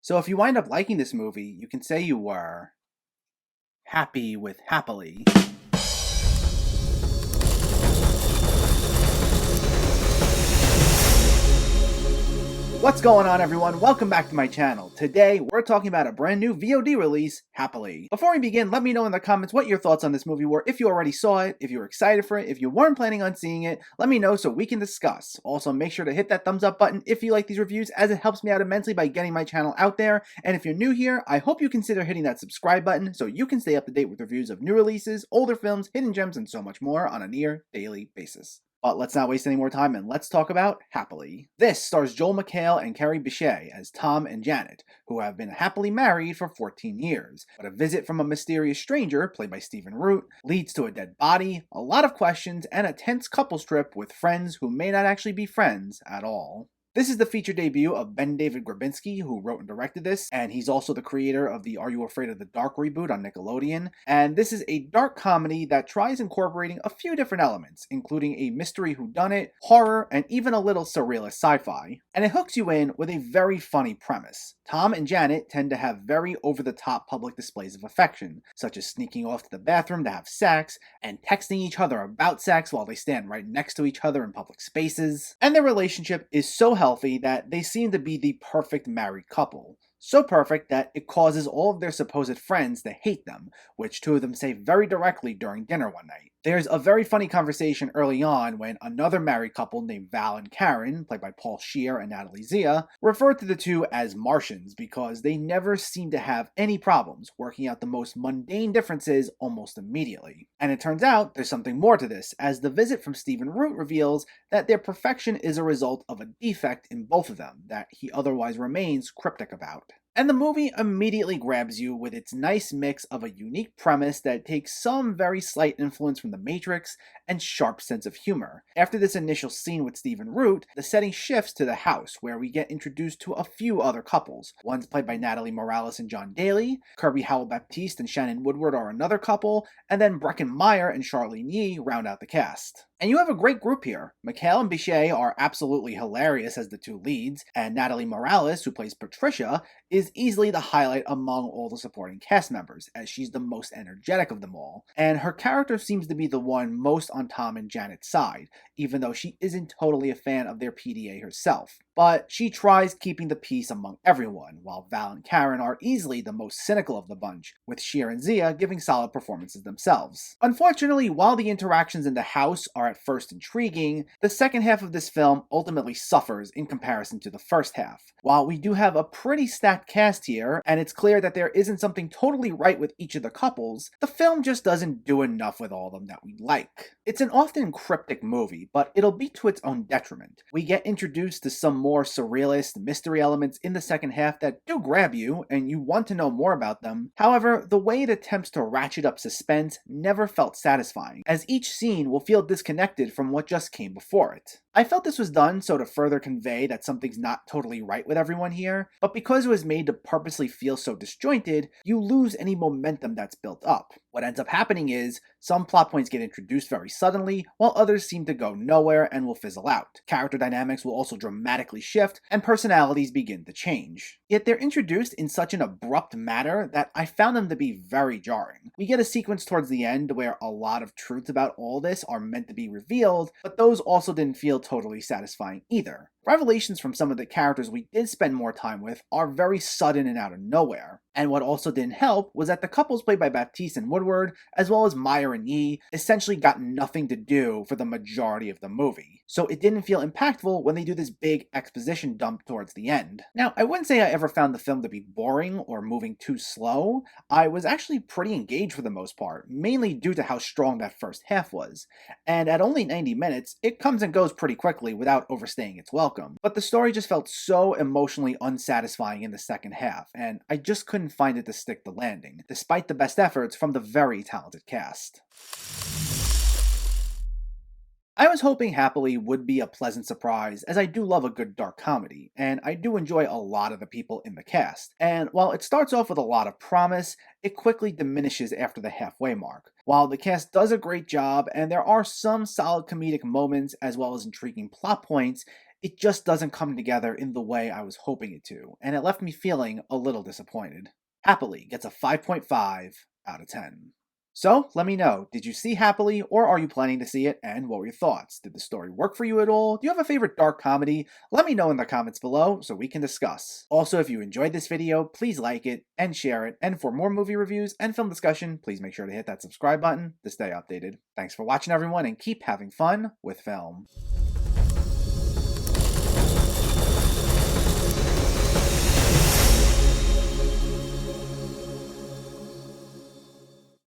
So if you wind up liking this movie, you can say you were happy with happily. What's going on, everyone? Welcome back to my channel. Today, we're talking about a brand new VOD release, Happily. Before we begin, let me know in the comments what your thoughts on this movie were, if you already saw it, if you were excited for it, if you weren't planning on seeing it, let me know so we can discuss. Also, make sure to hit that thumbs up button if you like these reviews, as it helps me out immensely by getting my channel out there. And if you're new here, I hope you consider hitting that subscribe button so you can stay up to date with reviews of new releases, older films, hidden gems, and so much more on a near daily basis. But let's not waste any more time and let's talk about Happily. This stars Joel McHale and Kerry Bishe as Tom and Janet, who have been happily married for 14 years. But a visit from a mysterious stranger, played by Stephen Root, leads to a dead body, a lot of questions, and a tense couples trip with friends who may not actually be friends at all. This is the feature debut of Ben David Grabinski, who wrote and directed this, and he's also the creator of the Are You Afraid of the Dark reboot on Nickelodeon. And this is a dark comedy that tries incorporating a few different elements, including a mystery whodunit, horror, and even a little surrealist sci-fi. And it hooks you in with a very funny premise. Tom and Janet tend to have very over-the-top public displays of affection, such as sneaking off to the bathroom to have sex, and texting each other about sex while they stand right next to each other in public spaces. And their relationship is so healthy that they seem to be the perfect married couple. So perfect that it causes all of their supposed friends to hate them, which two of them say very directly during dinner one night. There's a very funny conversation early on when another married couple named Val and Karen, played by Paul Scheer and Natalie Zia, refer to the two as Martians because they never seem to have any problems working out the most mundane differences almost immediately. And it turns out there's something more to this, as the visit from Stephen Root reveals that their perfection is a result of a defect in both of them that he otherwise remains cryptic about. And the movie immediately grabs you with its nice mix of a unique premise that takes some very slight influence from The Matrix and sharp sense of humor. After this initial scene with Stephen Root, the setting shifts to the house, where we get introduced to a few other couples. One's played by Natalie Morales and John Daly, Kirby Howell-Baptiste and Shannon Woodward are another couple, and then Breckin Meyer and Charlene Yee round out the cast. And you have a great group here. McHale and Bishe are absolutely hilarious as the two leads, and Natalie Morales, who plays Patricia, is easily the highlight among all the supporting cast members, as she's the most energetic of them all. And her character seems to be the one most on Tom and Janet's side, even though she isn't totally a fan of their PDA herself. But she tries keeping the peace among everyone, while Val and Karen are easily the most cynical of the bunch, with Scheer and Zia giving solid performances themselves. Unfortunately, while the interactions in the house are at first intriguing, the second half of this film ultimately suffers in comparison to the first half. While we do have a pretty stacked cast here, and it's clear that there isn't something totally right with each of the couples, the film just doesn't do enough with all of them that we like. It's an often cryptic movie, but it'll be to its own detriment. We get introduced to some more surrealist mystery elements in the second half that do grab you, and you want to know more about them. However, the way it attempts to ratchet up suspense never felt satisfying, as each scene will feel disconnected from what just came before it. I felt this was done so to further convey that something's not totally right with everyone here, but because it was made to purposely feel so disjointed, you lose any momentum that's built up. What ends up happening is, some plot points get introduced very suddenly, while others seem to go nowhere and will fizzle out. Character dynamics will also dramatically shift, and personalities begin to change. Yet they're introduced in such an abrupt manner that I found them to be very jarring. We get a sequence towards the end where a lot of truths about all this are meant to be revealed, but those also didn't feel totally satisfying either. Revelations from some of the characters we did spend more time with are very sudden and out of nowhere. And what also didn't help was that the couples played by Baptiste and Woodward, as well as Meyer and Yee, essentially got nothing to do for the majority of the movie. So it didn't feel impactful when they do this big exposition dump towards the end. Now, I wouldn't say I ever found the film to be boring or moving too slow. I was actually pretty engaged for the most part, mainly due to how strong that first half was. And at only 90 minutes, it comes and goes pretty quickly without overstaying its welcome. But the story just felt so emotionally unsatisfying in the second half, and I just couldn't find it to stick the landing, despite the best efforts from the very talented cast. I was hoping Happily would be a pleasant surprise, as I do love a good dark comedy, and I do enjoy a lot of the people in the cast. And while it starts off with a lot of promise, it quickly diminishes after the halfway mark. While the cast does a great job, and there are some solid comedic moments as well as intriguing plot points, It just doesn't come together in the way I was hoping it to, and it left me feeling a little disappointed. Happily gets a 5.5 out of 10. So, let me know, did you see Happily, or are you planning to see it, and what were your thoughts? Did the story work for you at all? Do you have a favorite dark comedy? Let me know in the comments below so we can discuss. Also, if you enjoyed this video, please like it and share it, and for more movie reviews and film discussion, please make sure to hit that subscribe button to stay updated. Thanks for watching everyone, and keep having fun with film.